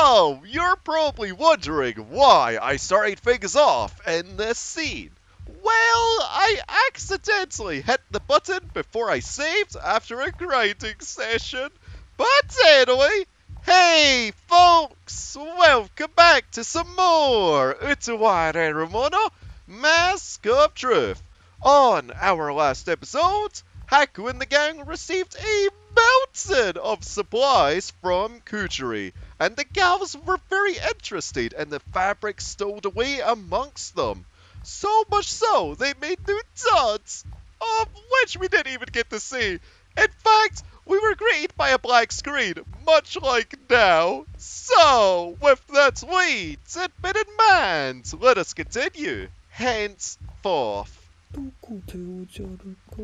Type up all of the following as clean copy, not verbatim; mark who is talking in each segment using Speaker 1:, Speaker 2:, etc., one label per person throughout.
Speaker 1: So, you're probably wondering why I started things off in this scene. Well, I accidentally hit the button before I saved after a grinding session. But anyway, hey folks, welcome back to some more Utawarerumono, Mask of Truth. On our last episode, Haku and the gang received a mountain of supplies from Kujiri, and the gals were very interested in the fabric stowed away amongst them. So much so, they made new duds, of which we didn't even get to see. In fact, we were greeted by a black screen, much like now. So, with that leads and been in mind, let us continue. Henceforth.
Speaker 2: どこでおじゃるか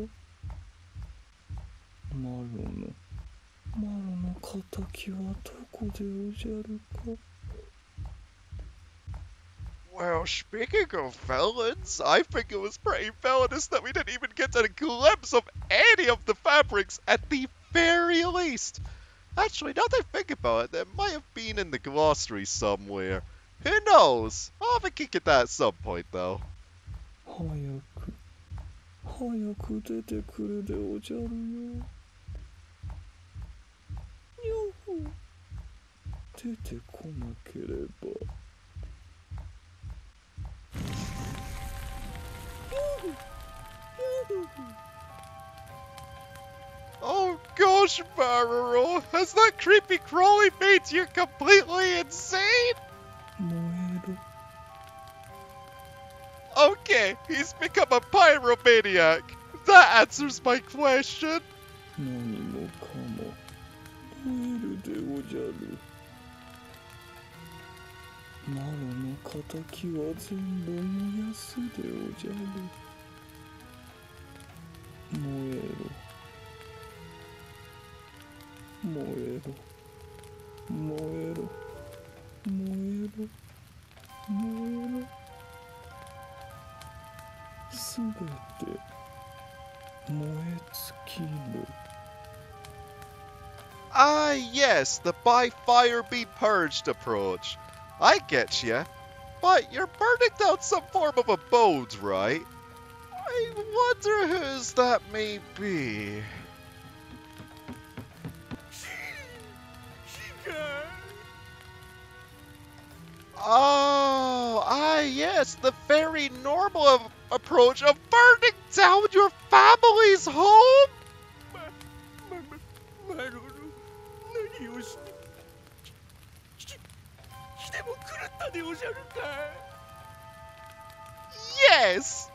Speaker 2: マロの仇はどこでおじゃるか
Speaker 1: Well, speaking of villains, I think it was pretty villainous that we didn't even get a glimpse of any of the fabrics at the very least. Actually, now that I think about it, that might have been in the glossary somewhere. Who knows? I'll have a kick at that at some point, though.
Speaker 2: 早く出てくれでおじゃるよ。よほ出てこなければ。
Speaker 1: Oh gosh, Maroro, has that creepy crawlie made you completely insane?
Speaker 2: 燃える。
Speaker 1: Okay, he's become a pyromaniac. That answers my question.
Speaker 2: 何もかも燃えるでおじゃる。マロの仇は全部燃やすでおじゃる。燃えろ。燃えろ。燃えろ。燃えろ。燃えろ。すべて燃え尽きる。
Speaker 1: Ah, yes, the by fire be purged approach. I get ya. But you're burning down some form of abode, right? I wonder whose that may be. Oh, yes, the very normal approach of burning down your family's home? Yes!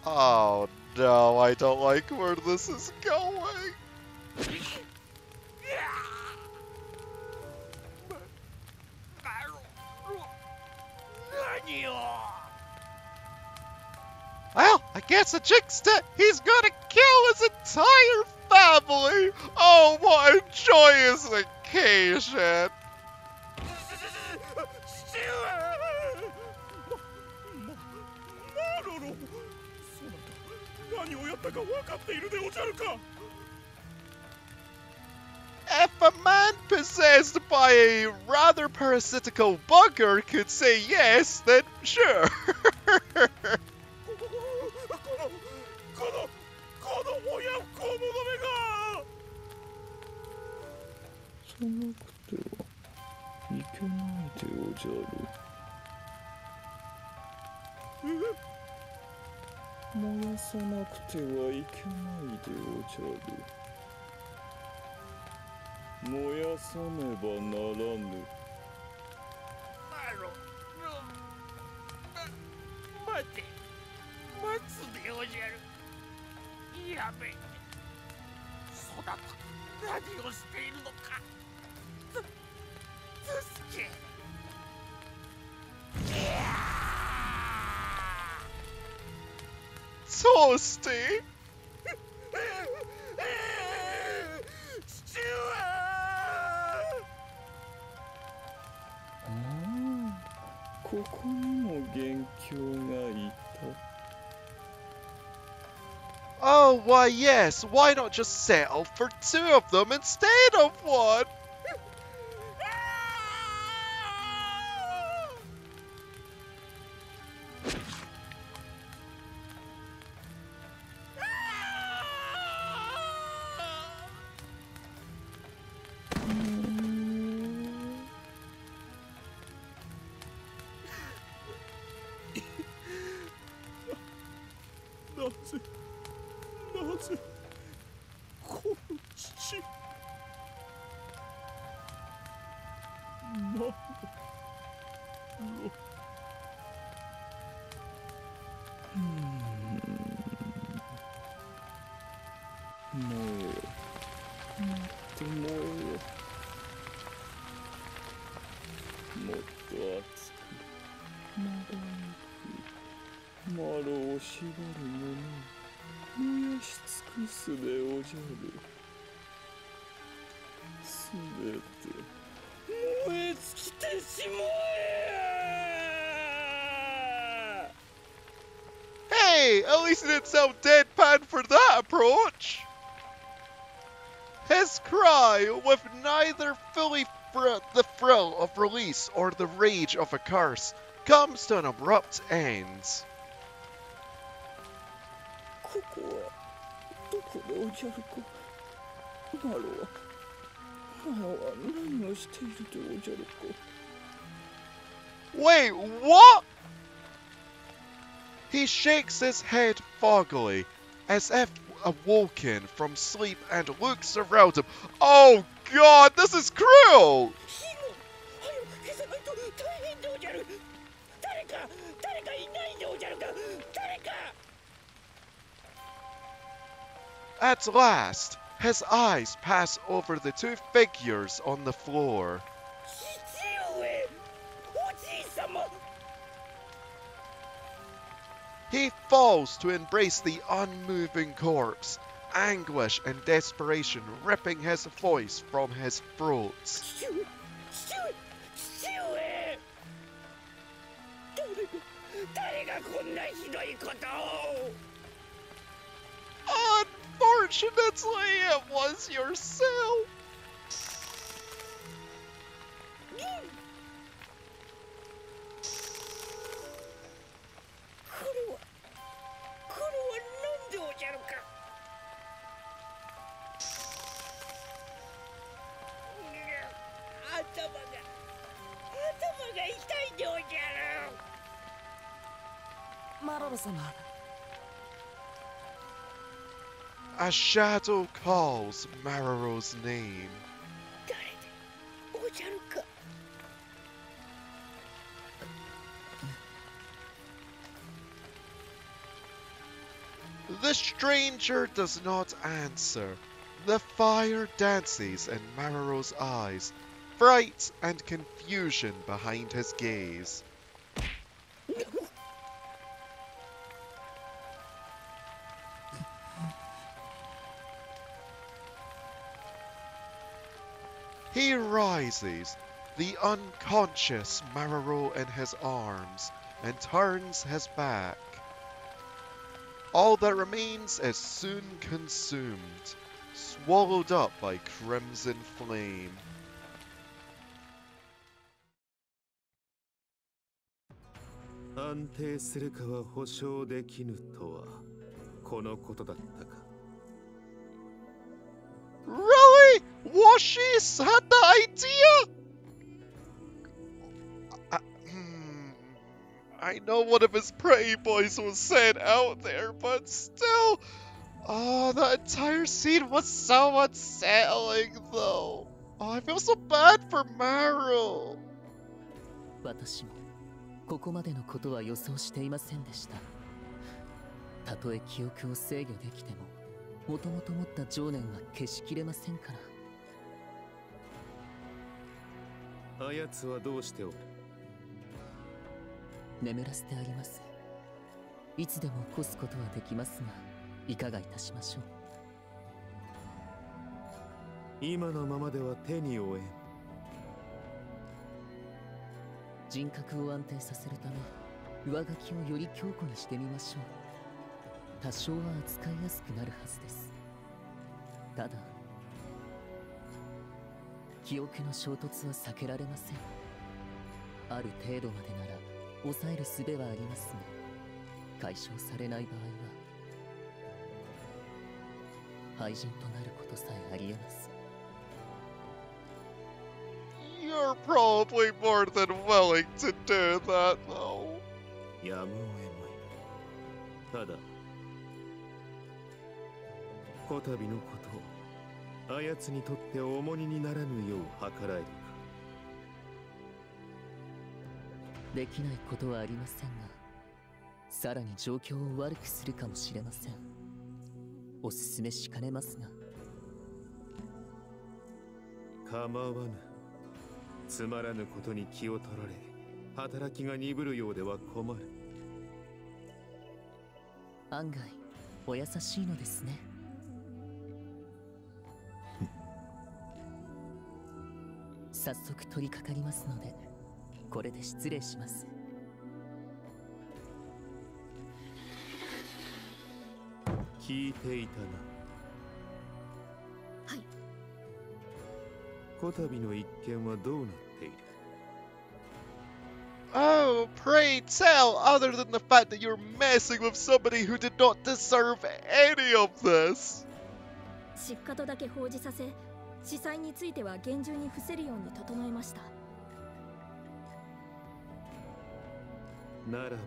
Speaker 1: Oh no, I don't like where this is going. Well, I guess the Jinxed, he's gonna kill his entire family! Oh, what a joyous occasion! If a man possessed by a rather parasitical bugger could say yes, then sure. Toasty!
Speaker 3: 父は
Speaker 2: ここにも元凶がいた。
Speaker 1: Oh, why yes, why not just settle for 2 of them instead of 1?
Speaker 2: マロを縛る者を燃やし尽くすでおじゃる。すべて燃え尽きてしまえ。
Speaker 1: Hey, at least it didn't sound deadpan for that approach! His cry, with neither fully the thrill of release or the rage of a curse, comes to an abrupt end.
Speaker 2: ここはどこでおじゃるか。マロは何をしているでおじゃるか。
Speaker 1: Wait, what? He shakes his head foggily, as if awoken from sleep, and looks around him. Oh god, this is cruel! At last, his eyes pass over the 2 figures on the floor. He falls to embrace the unmoving corpse, anguish and desperation ripping his voice from his throat. Unfortunately, it was yourself. A shadow calls Maroro's name. The stranger does not answer. The fire dances in Maroro's eyes, fright and confusion behind his gaze. He rises, the unconscious Maroro in his arms, and turns his back. All that remains is soon consumed, swallowed up by crimson flame.
Speaker 3: 安定するかは保証できぬとはこのことだったか。
Speaker 1: Really? Washi's had the idea? I know one of his pretty boys was sent out there, but still... Oh, that entire scene was so unsettling, though. Oh, I feel so bad for Meryl.
Speaker 4: 私もここまでのことは予想していませんでした。たとえ記憶を制御できても、もともと持った情念は消しきれませんから。
Speaker 3: あやつはどうしておる？
Speaker 4: 眠らせてあります。いつでも起こすことはできますが、いかがいたしましょう。
Speaker 3: 今のままでは手に負えん。
Speaker 4: 人格を安定させるため、上書きをより強固にしてみましょう。多少は扱いやすくなるはずです。ただ、記憶の衝突は避けられません。ある程度までなら抑える術はありますが、解消されない場合は廃人となることさえありえます。
Speaker 1: You're probably more than willing to do that, though.
Speaker 3: やむを得まい。ただこたびのことをあやつにとって重荷にならぬよう計らえるか。
Speaker 4: できないことはありませんが、さらに状況を悪くするかもしれません。おすすめしかねますが。
Speaker 3: 構わぬ。つまらぬことに気を取られ、働きが鈍るようでは困る。
Speaker 4: 案外お優しいのですね。早速取り掛かりますので、これで失礼します。
Speaker 3: 聞いていたな。
Speaker 5: はい。
Speaker 3: こたびの一件はどうなっている？
Speaker 1: Oh, pray tell, other than the fact that you're messing with somebody who did not deserve any of this.
Speaker 5: 失火とだけ報じさせ、司祭については厳重に伏せるように整えました。
Speaker 3: ならばよい。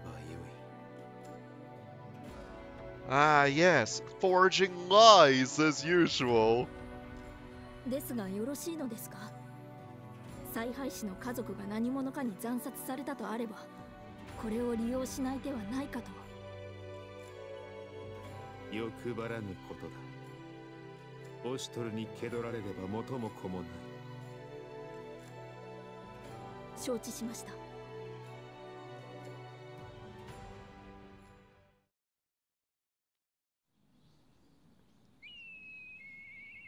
Speaker 1: Ah, yes, forging lies as usual.
Speaker 5: ですがよろしいのですか？采配師の家族が何者かに惨殺されたとあれば、これを利用しない手はないかと。
Speaker 3: 欲張らぬことだ。オシトルに気取られれば元も子もない。
Speaker 5: 承知しました。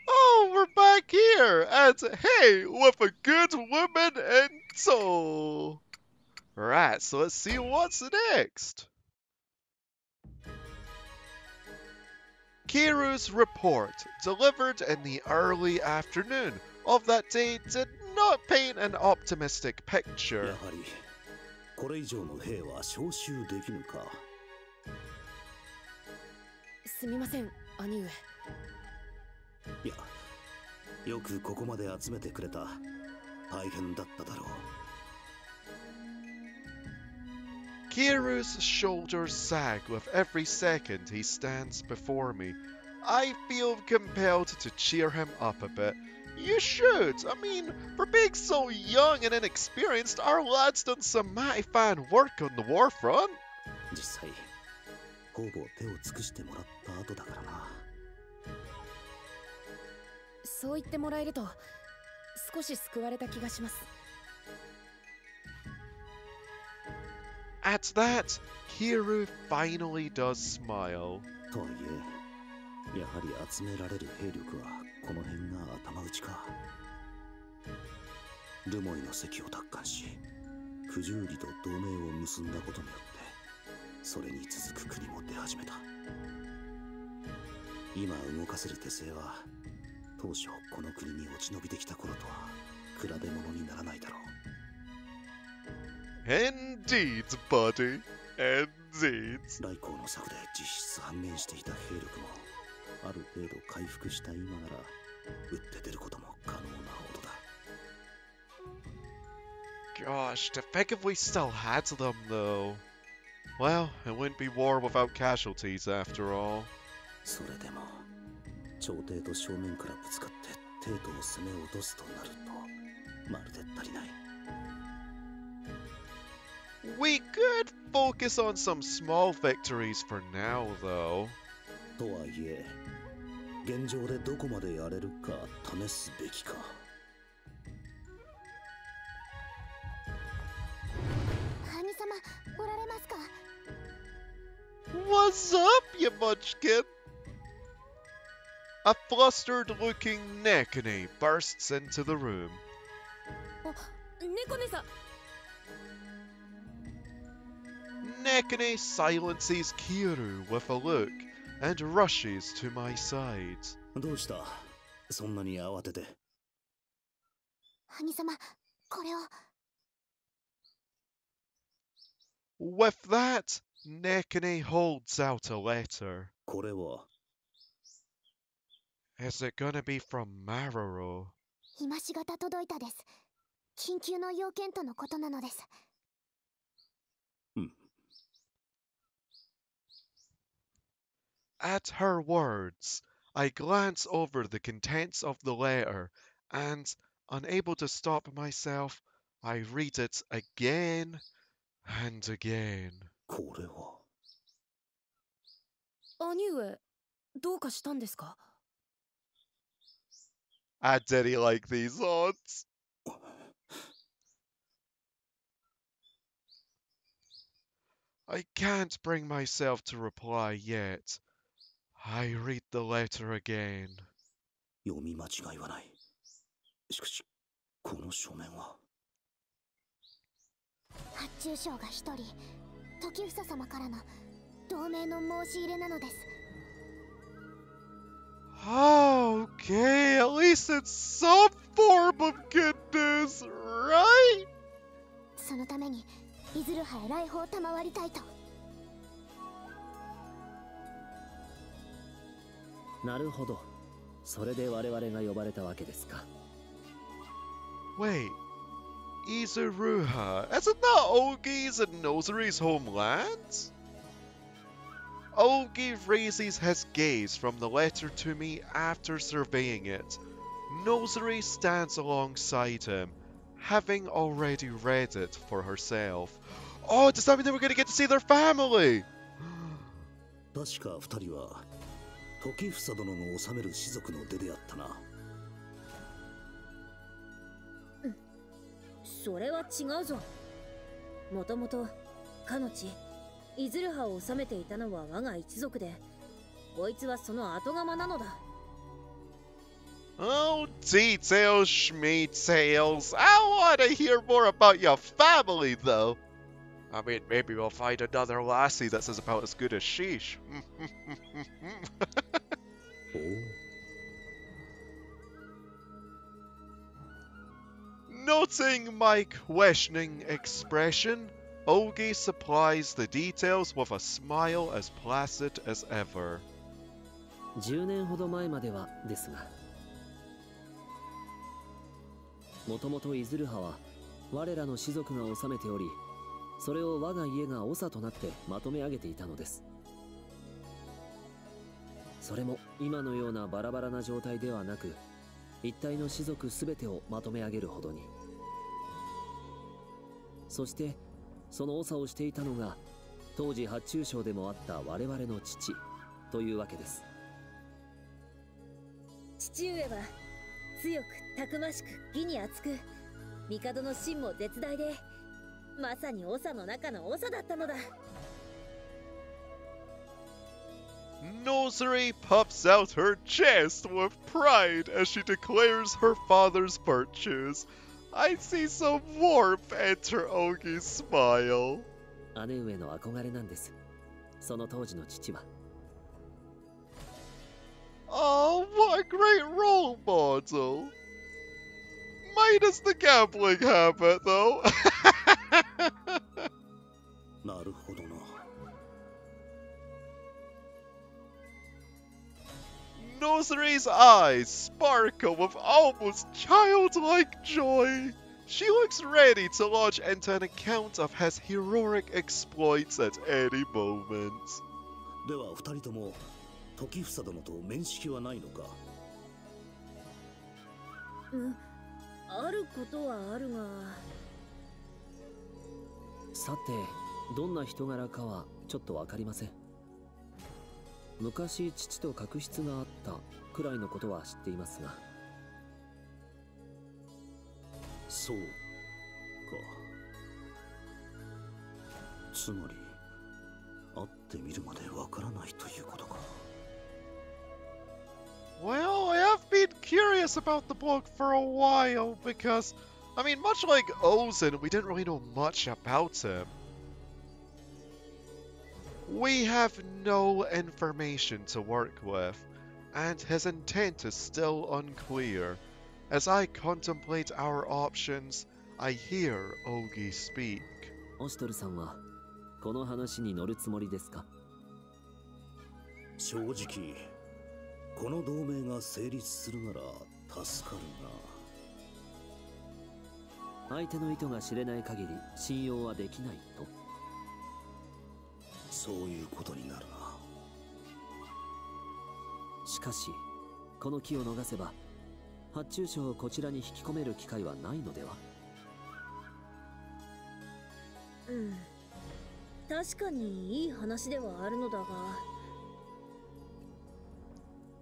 Speaker 1: Oh, we're back here, and hey, with a good woman and soul. Right, so let's see what's next. Kiru's report, delivered in the early afternoon of that day, did not paint an optimistic picture.
Speaker 6: やはりこれ以上の兵は招集できぬか。
Speaker 5: すみません、兄上。
Speaker 6: いや、よくここまで集めてくれた。大変だっただろう。
Speaker 1: Kiru's shoulders sag with every second he stands before me. I feel compelled to cheer him up a bit. You should. I mean, for being so young and inexperienced, our lad's done some mighty fine work on the war front.
Speaker 6: 実際、ほぼ手を尽くしてもらった後だからな。
Speaker 5: そう言ってもらえると少し救われた気がします。
Speaker 1: At that, Kiru finally does smile.
Speaker 6: とはいえ、やはり集められる兵力はこの辺が頭打ちか。ルモイの席を奪還し、九十里と同盟を結んだことによって、それに続く国も出始めた。今動かせる手勢は、当初この国に落ち延びてきた頃とは比べ物にならないだろう。
Speaker 1: Indeed, buddy. Indeed.
Speaker 6: 来航の策で実質半減していた兵力もある程度回復した今なら打って出ることも可能なほどだ。
Speaker 1: Gosh, to think if we still had them, though. Well, it wouldn't be war without casualties after all.
Speaker 6: それでも朝廷と正面からぶつかって帝都を攻め落とすとなるとまるで足りない。
Speaker 1: We could focus on some small victories for now, though.
Speaker 6: とはいえ、現状でどこまでやれるか試すべきか。
Speaker 7: 兄様、おられますか？
Speaker 1: What's up, you munchkin? A flustered-looking Nekone bursts into the room.
Speaker 5: 猫ねさん
Speaker 1: Nekone silences Kiera with a look and rushes to my side.
Speaker 6: どうした？そんなに慌てて。
Speaker 5: 兄様これを
Speaker 1: With that, Nekone holds out a letter.
Speaker 6: これは
Speaker 1: Is it gonna be from Maroro?
Speaker 5: 今しがた届いたです緊急の要件とのことなのです
Speaker 1: At her words, I glance over the contents of the letter and, unable to stop myself, I read it again and again.
Speaker 6: これは
Speaker 5: 兄上どうかしたんですか
Speaker 1: I didn't like these odds. I can't bring myself to reply yet. I read the letter again.
Speaker 6: 読み間違いはない。しかし、この書面は
Speaker 5: 発注将が一人時房様からの同盟の申し入れなのです
Speaker 1: Okay, at least it's some form of good news, right?
Speaker 5: そのためにいずるはへ来訪賜りたいと
Speaker 4: なるほど。それで我々が呼ばれたわけですか。
Speaker 1: Wait, Izuruha, isn't that Ogi's and Nozuri's homeland? Ogi raises his gaze from the letter to me after surveying it. Nozuri stands alongside him, having already read it for herself. Oh, does that mean that we're going to get to see their family?
Speaker 6: 確か二人は時房殿の治める士族の出であったな。
Speaker 5: それは違うぞもともとかの地いずるはを治めていたのは我が一族でこいつはその後釜なのだ
Speaker 1: Oh, details, schmeetails. I want to hear more about your family, though. I mean, maybe we'll find another lassie that's about as good as Sheesh.
Speaker 6: おう
Speaker 1: Noting my questioning expression, Ogi supplies the details with a smile as placid as ever.
Speaker 4: 10年ほど前まではですが、もともといずるはは我らの士族が治めており、それを我が家が長となってまとめ上げていたのです。それも今のようなバラバラな状態ではなく、一体の士族すべてをまとめ上げるほどに。そしてその長をしていたのが当時発注将でもあった我々の父というわけです。
Speaker 5: 父上は強くたくましく義に厚く帝の真も絶大でまさに長の中の長だったのだ
Speaker 1: Nozuri puffs out her chest with pride as she declares her father's virtues. I see some warmth enter Ogi's smile.
Speaker 4: 姉上の憧れなんです。その当時の父は。
Speaker 1: Oh, what a great role model! Minus the gambling habit, though.
Speaker 6: なるほどな。
Speaker 1: Nozuri's eyes sparkle with almost childlike joy. She looks ready to launch into an account of his heroic exploits at any moment.
Speaker 6: では二人とも時房殿と面識はないのか。
Speaker 5: あることはあるが
Speaker 4: さて、どんな人柄かはちょっとわかりません。昔父と確執があったくらいのことは知っていますが。
Speaker 6: そうか。つまり会ってみるまでわからないということか。
Speaker 1: Well, I have been curious about the bloke for a while because, I mean, much like Ozen, we didn't really know much about him. We have no information to work with, and his intent is still unclear. As I contemplate our options, I hear Ogi speak.
Speaker 7: オシトルさんはこの話に乗るつもりですか？
Speaker 6: 正直、この同盟が成立するなら助かるな。
Speaker 7: 相手の意図が知れない限り信用はできないと。
Speaker 6: そういうことになるな。
Speaker 7: しかし、この機を逃せば発注者をこちらに引き込める機会はないのでは？
Speaker 5: うん、確かにいい話ではあるのだが。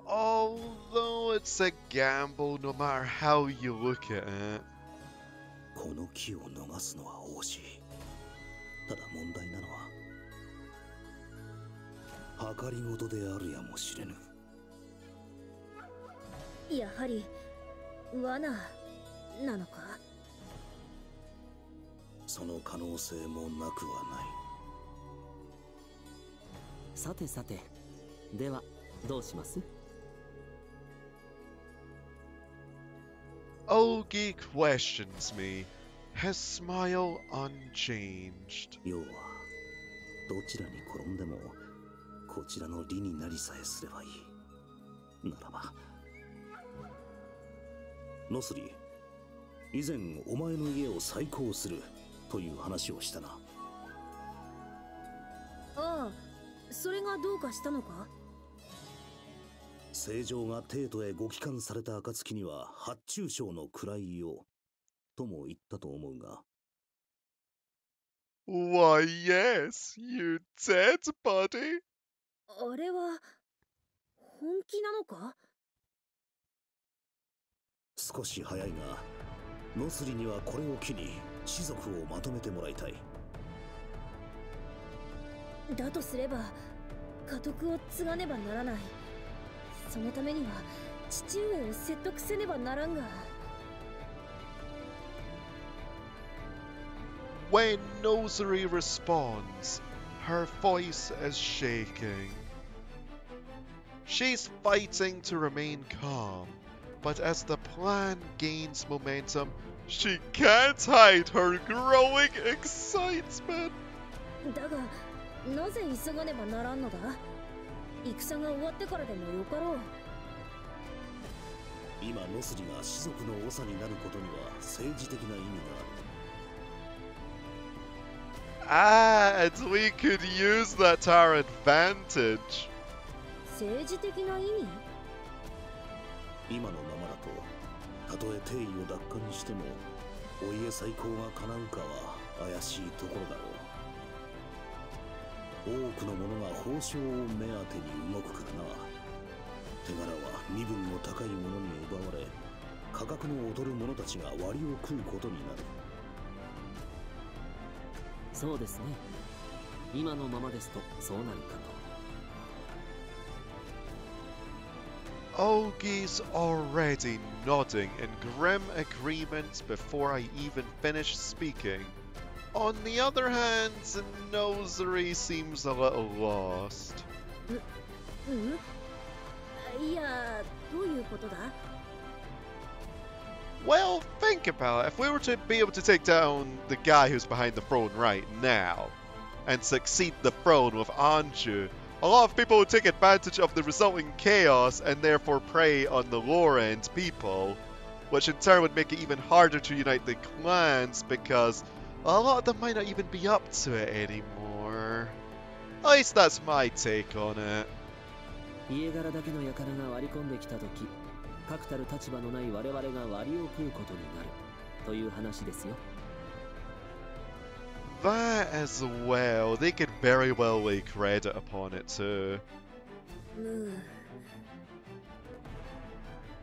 Speaker 1: Although it's a gamble no matter how you look at it.
Speaker 6: この機を逃すのは惜しい。ただ問題なのは計りごとであるやもしれぬ。
Speaker 5: やはり罠なのか？
Speaker 6: その可能性もなくはない。
Speaker 7: さてさて、ではどうします？
Speaker 1: Ogi questions me, his smile unchanged.
Speaker 6: 要は、どちらに転んでもこちらの利になりさえすればいい。ならば、ノスリ、以前お前の家を再興するという話をしたな。
Speaker 5: ああ、それがどうかしたのか？
Speaker 6: 正常が帝都へご帰還された暁には発注賞の位をとも言ったと思うが。
Speaker 1: Why, yes, you dead, buddy.
Speaker 5: あれは本気なのか？
Speaker 6: 少し早いが、ノスリにはこれを機に士族をまとめてもらいたい。
Speaker 5: だとすれば家督を継がねばならない。そのためには父上を説得せねばならんが。
Speaker 1: When Nozuri responds, her voice is shaking. She's fighting to remain calm, but as the plan gains momentum, she can't hide her growing excitement.
Speaker 5: だが、なぜ急がねばならんのだ？戦が終わってからでもよかろう。
Speaker 6: 今ノスリが士族の長になることには政治的な意味がある。
Speaker 1: Ah, and we could use that to our advantage.
Speaker 5: 政治的な意味？
Speaker 6: 今のままだと、たとえ帝位を奪還しても、お家再興が叶うかは怪しいところだろう。多くの者が褒章を目当てに動くからな。手柄は身分の高い者に奪われ、価格の劣る者たちが割を食うことになる。
Speaker 7: そうですね。今のままですとそうなるかと。
Speaker 1: Ogi's already nodding in grim agreement before I even finish speaking. On the other hand, Nozuri seems a little lost.
Speaker 5: いや、どういうことだ？
Speaker 1: Well, think about it. If we were to be able to take down the guy who's behind the throne right now, and succeed the throne with Anju, a lot of people would take advantage of the resulting chaos and therefore prey on the lower end people, which in turn would make it even harder to unite the clans because a lot of them might not even be up to it anymore. At least that's my take on it.
Speaker 7: 家柄だけの輩が割り込んできたとき、確たる立場のない我々が割を食うことになるという話ですよ。
Speaker 1: That as well, they could very well lay credit upon it too.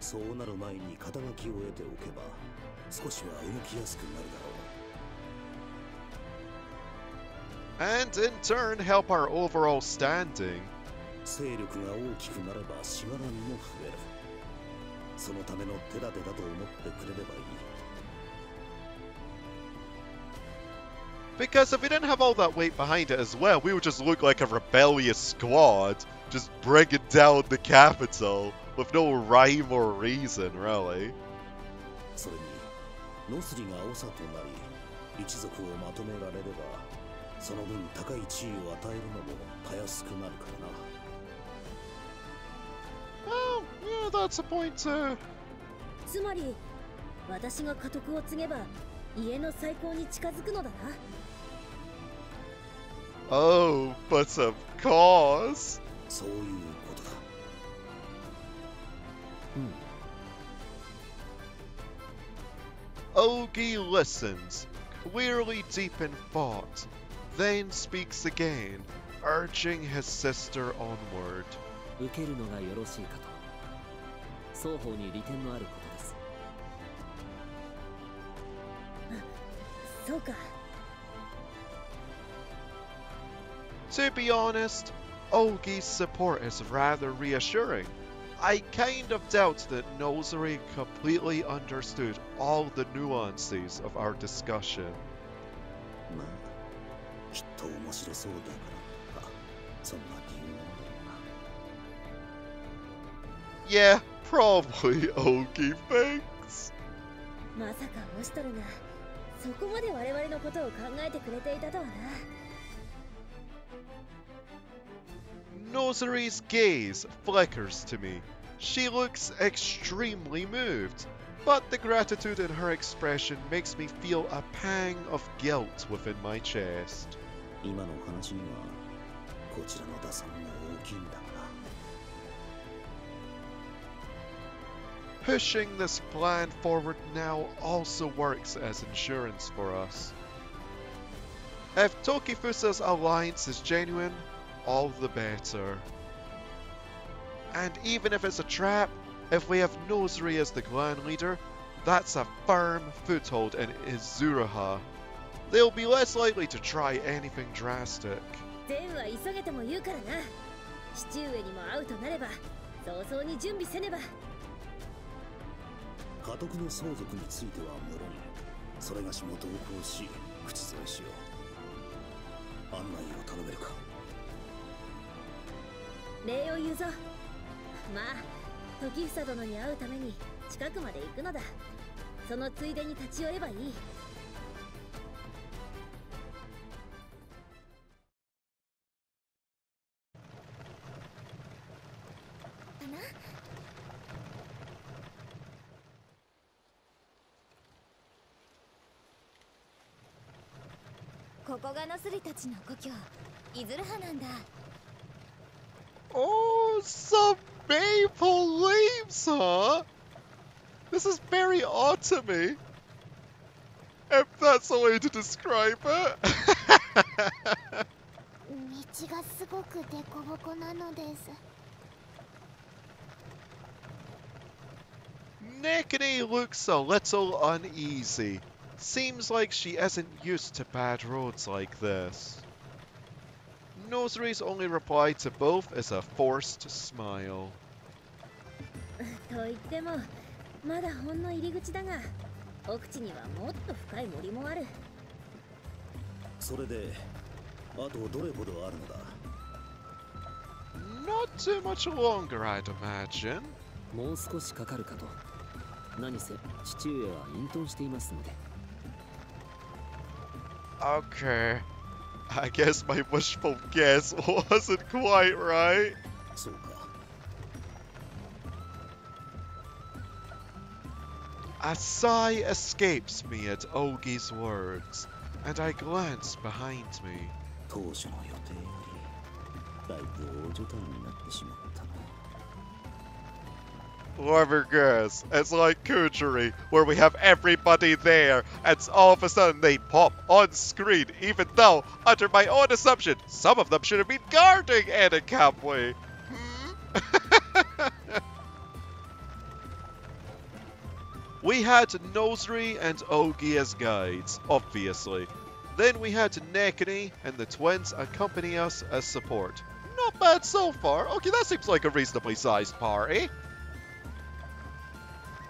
Speaker 6: そうなる前に肩書きを得ておけば、少しは動きやすくなるだろう。
Speaker 1: and in turn help our overall standing.
Speaker 6: 勢力が大きくなればしがらみも増える。そのための手立てだと思ってくれればいい。
Speaker 1: Because if we didn't have all that weight behind it as well, we would just look like a rebellious squad, just bringing down the capital with no rhyme or reason, really.
Speaker 6: それに、ノスリが長となり、一族をまとめられれば、その分高い地位を与えるのもたやすくなるからな。
Speaker 1: Oh, yeah, that's a point too.
Speaker 5: つまり私が家督を継げば家の再興に近づくのだな。
Speaker 1: Oh, but of course.
Speaker 6: そういうことだ。
Speaker 1: Ogi listens, clearly deep in thought, then speaks again, urging his sister onward.
Speaker 7: 受けるのがよろしいかと。双方に利点のあることです。
Speaker 5: そうか。
Speaker 1: To be honest, Ogi's support is rather reassuring. I kind of doubt that Nozuri completely understood all the nuances of our discussion.
Speaker 6: まあ、きっと面白そうだからか。そんな理由なんだろうな。
Speaker 1: Yeah, probably Ogi thinks.
Speaker 5: まさかオシトルがそこまで我々のことを考えてくれていたとはな。
Speaker 1: Nozuri's gaze flickers to me. She looks extremely moved, but the gratitude in her expression makes me feel a pang of guilt within my chest.
Speaker 6: 今の話にはこちらの打算も大きいんだがな。
Speaker 1: Pushing this plan forward now also works as insurance for us. If Tokifusa's alliance is genuine, all the better. And even if it's a trap, if we have Nozuri as the clan leader, that's a firm foothold in Izuraha. They'll be less likely to try anything drastic.
Speaker 5: 善は急げとも言うからな。父上にも会うとなれば早々に準備せねば。
Speaker 6: 家督の相続については無論、それがしも同行し、口添えしよう。案内を頼めるか。
Speaker 5: 礼を言うぞ。まあ、時房殿に会うために近くまで行くのだ。そのついでに立ち寄ればいい。だな。ここがノスリたちの故郷、イズルハなんだ。
Speaker 1: Oh, some maple leaves, huh? This is very autumny. If that's the way to describe it.
Speaker 8: 道がすごくデコボコなのです。
Speaker 1: Nekone looks a little uneasy. Seems like she isn't used to bad roads like this. Nozuri's only reply to both is a forced smile.
Speaker 5: と言っても、まだほんの入り口だが、奥地にはもっと深い森もある。
Speaker 6: それで、あとどれほどあるのだ？
Speaker 1: Not too much longer, I'd imagine.
Speaker 7: もう少しかかるかと。何せ父上は隠遁していますので。
Speaker 1: Okay. I guess my wishful guess wasn't quite right.
Speaker 6: そうか。
Speaker 1: A sigh escapes me at Ogi's words, and I glance behind me.
Speaker 6: 当初の予定よりだいぶ大所帯になってしまったな。
Speaker 1: Let me guess, it's like Kujiri, where we have everybody there, and all of a sudden they pop on screen, even though, under my own assumption, some of them should have been guarding Entrusted. We had Nozuri and Ogi as guides, obviously. Then we head to Nekone, and the twins accompany us as support. Not bad so far. Okay, that seems like a reasonably sized party.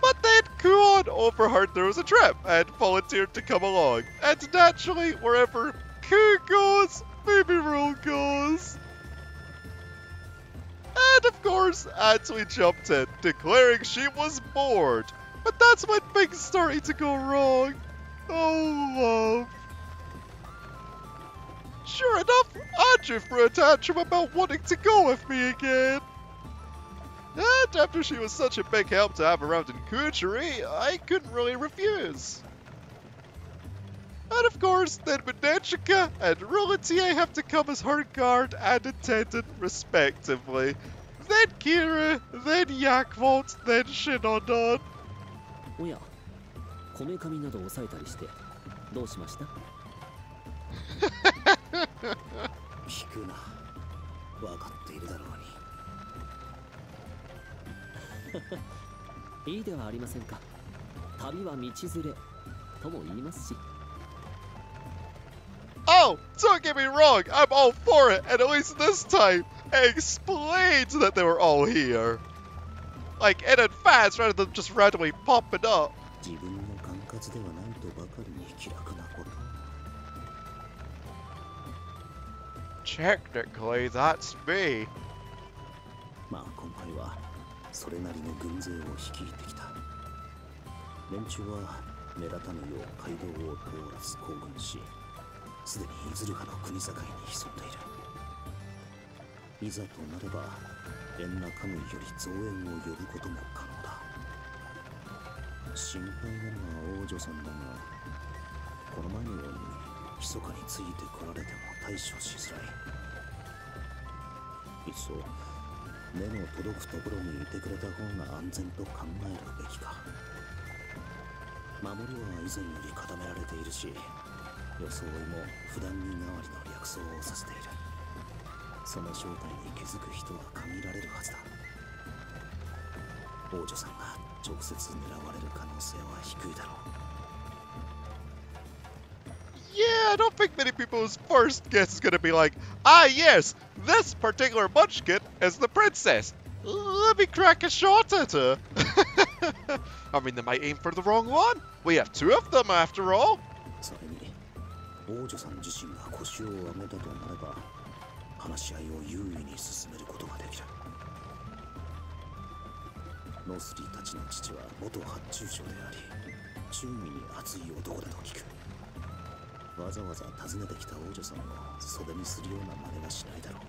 Speaker 1: But then Kuon overheard there was a trip and volunteered to come along. And naturally, wherever Ku goes, maybe Meryl goes. And of course, Ansley jumped in, declaring she was bored. But that's when things started to go wrong. Oh, love. Sure enough, Andrew threw a tantrum about wanting to go with me again. And after she was such a big help to have around in Nozuri, I couldn't really refuse. And of course, then Menechika and Rulatie have to come as her guard and attendant, respectively. Then Kiera, then Yakvolt, then Shinodon.
Speaker 7: おや、こめかみなど押さえたりしてどうしました？
Speaker 6: 聞くな。分かっているだろうに。
Speaker 7: いいではありませんか。旅は道連れとも言いますし。
Speaker 1: Oh, don't get me wrong, I'm all for it, and at least this time, it explains that they were all here. Like, in advance, rather than just randomly popping up.
Speaker 6: 自分の管轄ではないとばかりに気楽なこと。
Speaker 1: Technically, that's me.
Speaker 6: まあ今回はそれなりの軍勢を率いてきた。連中は目立たぬよう街道を通らず行軍し、すでにいずるかの国境に潜んでいる。いざとなればエンナカムイより増援を呼ぶことも可能だ。心配なのは王女さんだが、この前のように密かについてこられても対処しづらい。いっそ目の届くところにいてくれた方が安全と考えるべきか。守りは以前より固められているし、装いも普段着代わりの略装をさせている。その正体に気づく人は限られるはずだ。王女さんが直接狙われる可能性は低いだろう。
Speaker 1: Yeah, I don't think many people's first guess is gonna be like, ah yes, this particular munchkin is the princess. Let me crack a shot at her. I mean, they might aim for the wrong one. We have two of them after all.
Speaker 6: それに王女さん自身が腰を上げたとなれば、話し合いを優位に進めることができる。ノスリーたちの父は元発注将であり、忠義に熱い男だと聞く。わざわざ訪ねてきた王女さんを袖にするような真似はしないだろう。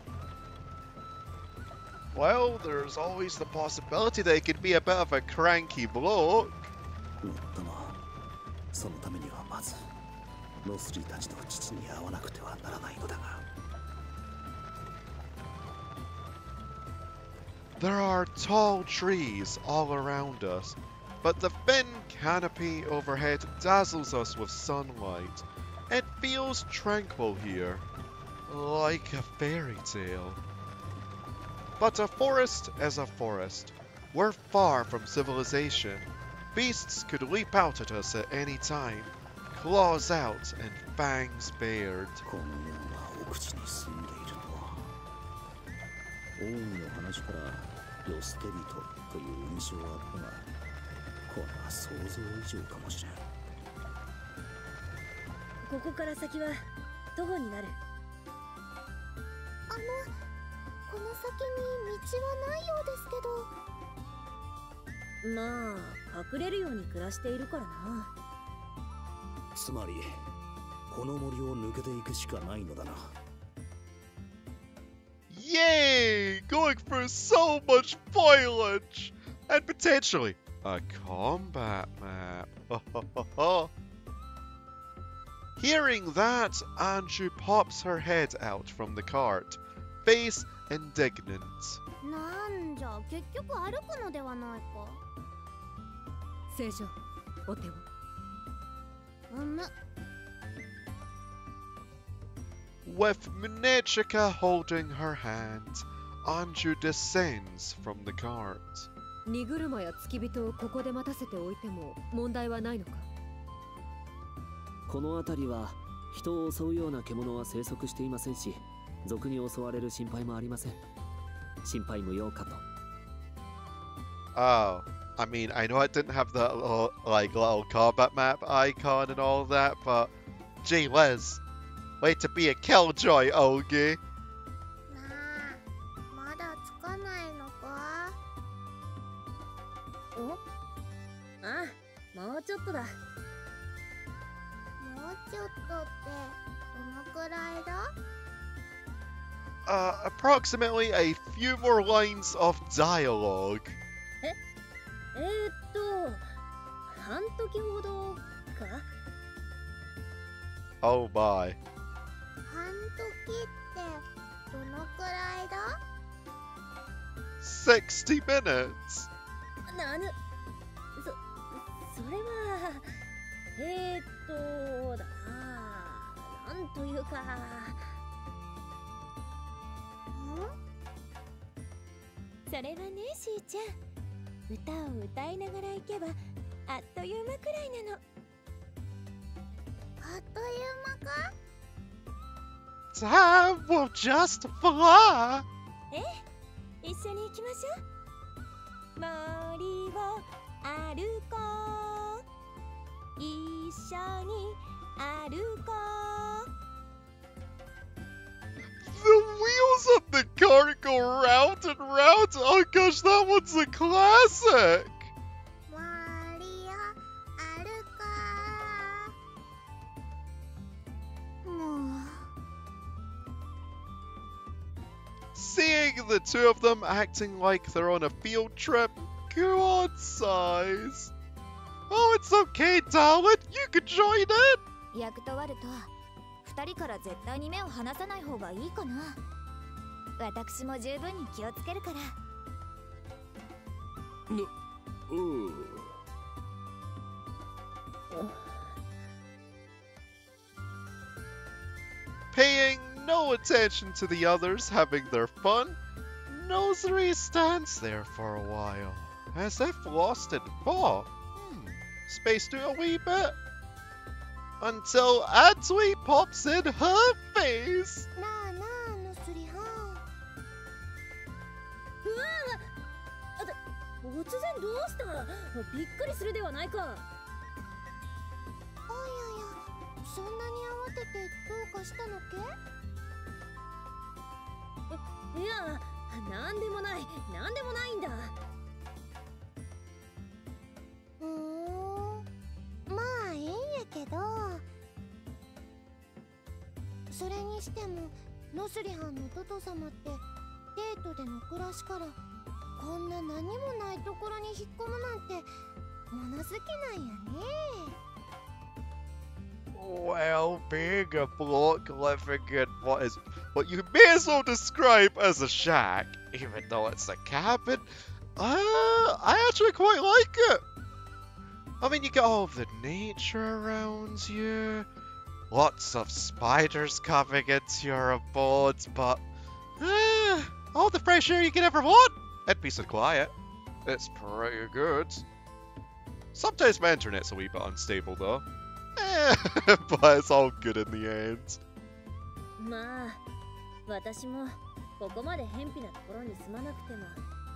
Speaker 1: Well, there's always the possibility that it could be a bit of a cranky bloke.
Speaker 6: もっとも、そのためにはまずノスリーたちと父に会わなくてはならないのだが。
Speaker 1: There are tall trees all around us, but the thin canopy overhead dazzles us with sunlight. It feels tranquil here, like a fairy tale. But a forest is a forest. We're far from civilization. Beasts could leap out at us at any time, claws out and fangs bared.
Speaker 6: このような奥地に住んでいるとは。王の話から世捨て人という印象はあったが、これは想像以上かもしれん。
Speaker 5: ここから先は徒歩になる。
Speaker 8: この先に道はないようですけど。
Speaker 5: まあ隠れるように暮らしているからな。
Speaker 6: つまりこの森を抜けていくしかないのだな。
Speaker 1: Yay! Going for so much foliage! And potentially a combat map. Hearing that, Andrew pops her head out from the cart, face indignant.
Speaker 8: なんじゃ結局歩くのではないか。
Speaker 5: 聖女、お手を。
Speaker 1: With Menechika holding her hand, Andrew descends from the cart.
Speaker 5: 荷車や付き人をここで待たせておいても問題はないのか。
Speaker 7: この辺りは人を襲うような獣は生息していませんし、賊に襲われる心配もありません。心配無用かと。
Speaker 1: Oh, I mean, I know it didn't have that little, little combat map icon and all that, but gee whiz, way to be a killjoy, Ogie.
Speaker 8: なあ、まだつかないのか？
Speaker 5: お？ああ、もうちょっとだ。
Speaker 8: もうちょっとってどのくらいだ？Approximately
Speaker 1: a few more lines of dialogue.
Speaker 5: 半時ほどか？
Speaker 1: Oh my.
Speaker 8: 半時ってどのくらいだ
Speaker 1: ？60 minutes.
Speaker 5: なぬ、それは、だな、なんというか。
Speaker 9: それはね、しーちゃん。歌を歌いながら行けばあっという間くらいなの。
Speaker 8: あっという間か？
Speaker 1: Time will just fly.
Speaker 9: 一緒に行きましょう。森を歩こう。一緒に歩こう。
Speaker 1: The wheels of the car go round and round. Oh gosh, that one's a classic.
Speaker 8: 森を歩こう。もう。
Speaker 1: Seeing the two of them acting like they're on a field trip, Kuon sighs. Oh, it's okay, darling. You can join in.
Speaker 5: ヤクトワルト、二人から絶対に目を離さない方がいいかな。私も十分に気をつけるから。
Speaker 1: Paying no attention to the others having their fun, Nozuri stands there for a while, as if lost in thought. Spaced through a wee bit, until Atsui pops in her face.
Speaker 8: なあなあ、のすりはん。
Speaker 5: うわあ、突然どうした？びっくりするではないか。
Speaker 8: あいやいや、そんなに慌ててどうかしたのけ？
Speaker 5: いや、なんでもないんだ。
Speaker 8: まあいいんやけど、それにしてもノスリハンのトト様ってデートでの暮らしからこんな何もないところに引っ込むなんて物好きなんやね。
Speaker 1: Well, being a bloke living in what you may as well describe as a shack, even though it's a cabin, I actually quite like it. I mean, you get all of the nature around you, lots of spiders coming into your abode, but all the fresh air you could ever want, and peace and quiet. It's pretty good. Sometimes my internet's a wee bit unstable though. But it's all good in the end.
Speaker 5: まあ、私もここまで偏僻なところに住まなくても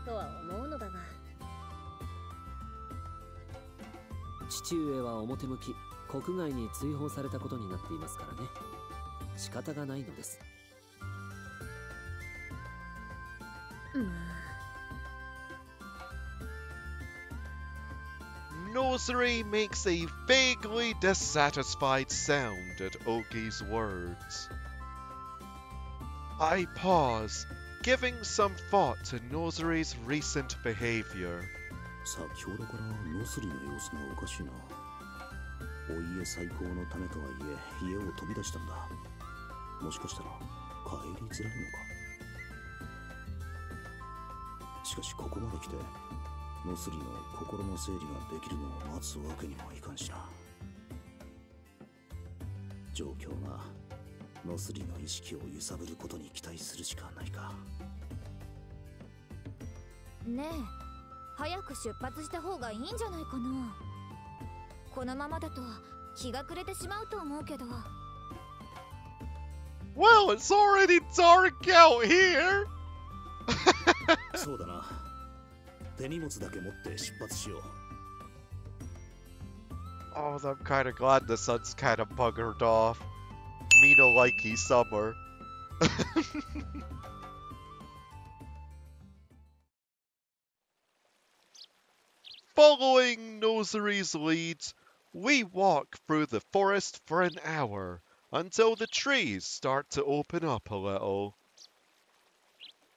Speaker 5: とは思うのだが。
Speaker 7: 父上は表向き国外に追放されたことになっていますからね。仕方がないのです。
Speaker 1: Nozuri makes a vaguely dissatisfied sound at Ogi's words. I pause, giving some thought to Nozuri's recent behavior.
Speaker 6: 先ほどからノスリの様子がおかしいな。お家再興のためとはいえ家を飛び出したんだ。もしかしたら帰りづらいのか。しかしここまで来てノスリの心の整理ができるのを待つわけにもいかんしな。状況がノスリの意識を揺さぶることに期待するしかないか。
Speaker 5: ねえ、早く出発した方がいいんじゃないかな。このままだと日が暮れてしまうと思うけど。
Speaker 1: Well, it's already dark out here.
Speaker 6: そうだな。手荷物だけ持って出発しよう。
Speaker 1: Oh, I'm kind of glad the sun's kind of buggered off. Mean a likey summer. Following Nozuri's lead, we walk through the forest for an hour until the trees start to open up a little.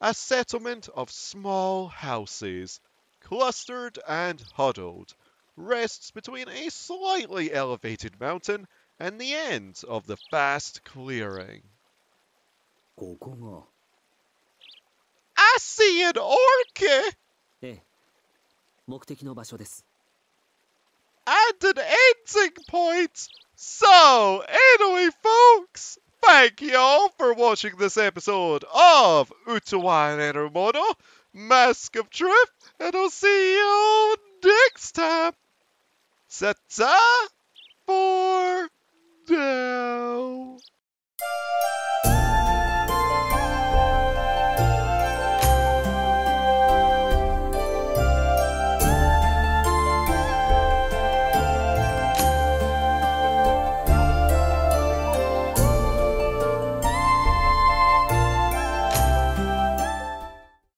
Speaker 1: A settlement of small houses, clustered and huddled, rests between a slightly elevated mountain and the end of the vast clearing.
Speaker 6: ここが。
Speaker 1: I see an orchid!
Speaker 7: ええ、目的の場所です。
Speaker 1: And an ending point! So, anyway, folks, thank you all for watching this episode of Utawarerumono, Mask of Truth, and I'll see you next time. Ta-ta for now.